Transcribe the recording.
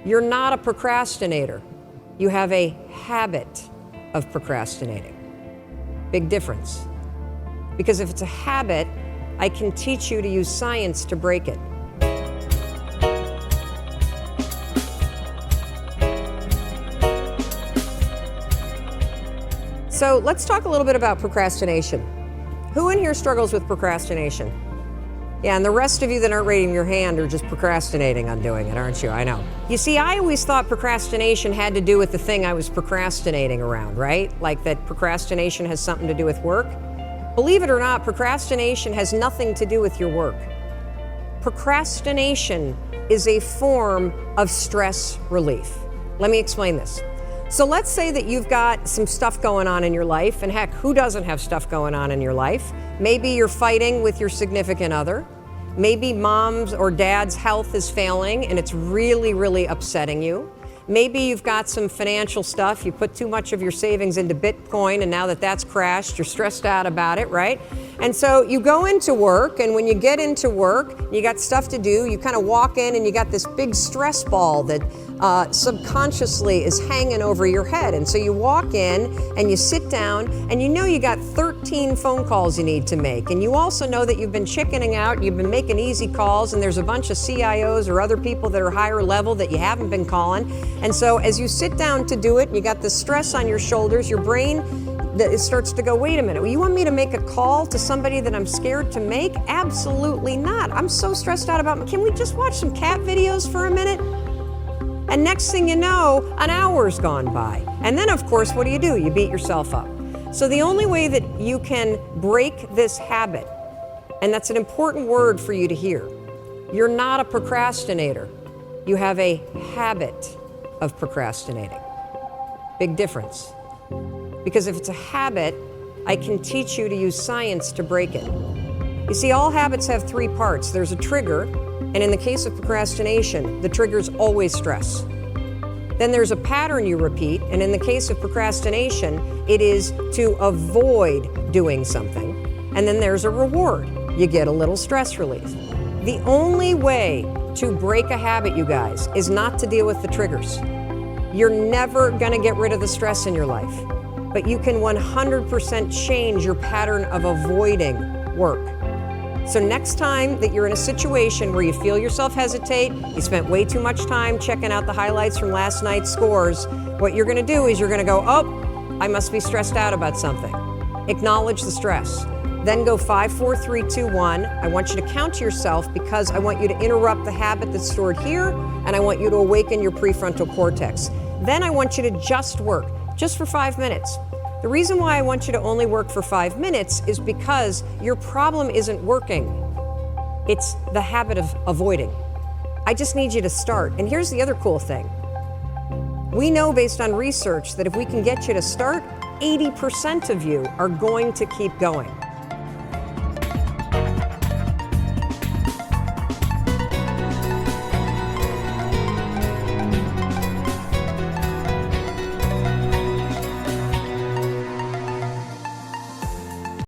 You're not a procrastinator. You have a habit of procrastinating. Big difference. Because if it's a habit, I can teach you to use science to break it. So let's talk a little bit about procrastination. Who in here struggles with procrastination? Yeah, and the rest of you that aren't raising your hand are just procrastinating on doing it, aren't you? I know. You see, I always thought procrastination had to do with the thing I was procrastinating around, right? Like that procrastination has something to do with work. Believe it or not, procrastination has nothing to do with your work. Procrastination is a form of stress relief. Let me explain this. So let's say that you've got some stuff going on in your life, and heck, who doesn't have stuff going on in your life? Maybe you're fighting with your significant other. Maybe mom's or dad's health is failing and it's really, really upsetting you. Maybe you've got some financial stuff. You put too much of your savings into Bitcoin, and now that that's crashed, you're stressed out about it, right? And so you go into work, and when you get into work, you got stuff to do, you kind of walk in and you got this big stress ball that subconsciously is hanging over your head. And so you walk in and you sit down, and you know you got 13 phone calls you need to make. And you also know that you've been chickening out, you've been making easy calls, and there's a bunch of CIOs or other people that are higher level that you haven't been calling. And so as you sit down to do it, and you got the stress on your shoulders, your brain that it starts to go, wait a minute, well, you want me to make a call to somebody that I'm scared to make? Absolutely not. I'm so stressed out about, can we just watch some cat videos for a minute? And next thing you know, an hour's gone by. And then of course, what do? You beat yourself up. So the only way that you can break this habit, and that's an important word for you to hear, you're not a procrastinator. You have a habit of procrastinating. Big difference. Because if it's a habit, I can teach you to use science to break it. You see, all habits have three parts. There's a trigger, and in the case of procrastination, the trigger's always stress. Then there's a pattern you repeat, and in the case of procrastination, it is to avoid doing something. And then there's a reward. You get a little stress relief. The only way to break a habit, you guys, is not to deal with the triggers. You're never gonna get rid of the stress in your life, but you can 100% change your pattern of avoiding work. So next time that you're in a situation where you feel yourself hesitate, you spent way too much time checking out the highlights from last night's scores, what you're gonna do is you're gonna go, oh, I must be stressed out about something. Acknowledge the stress. Then go 5, 4, 3, 2, 1. I want you to count to yourself because I want you to interrupt the habit that's stored here, and I want you to awaken your prefrontal cortex. Then I want you to just work, just for 5 minutes. The reason why I want you to only work for 5 minutes is because your problem isn't working. It's the habit of avoiding. I just need you to start. And here's the other cool thing. We know based on research that if we can get you to start, 80% of you are going to keep going.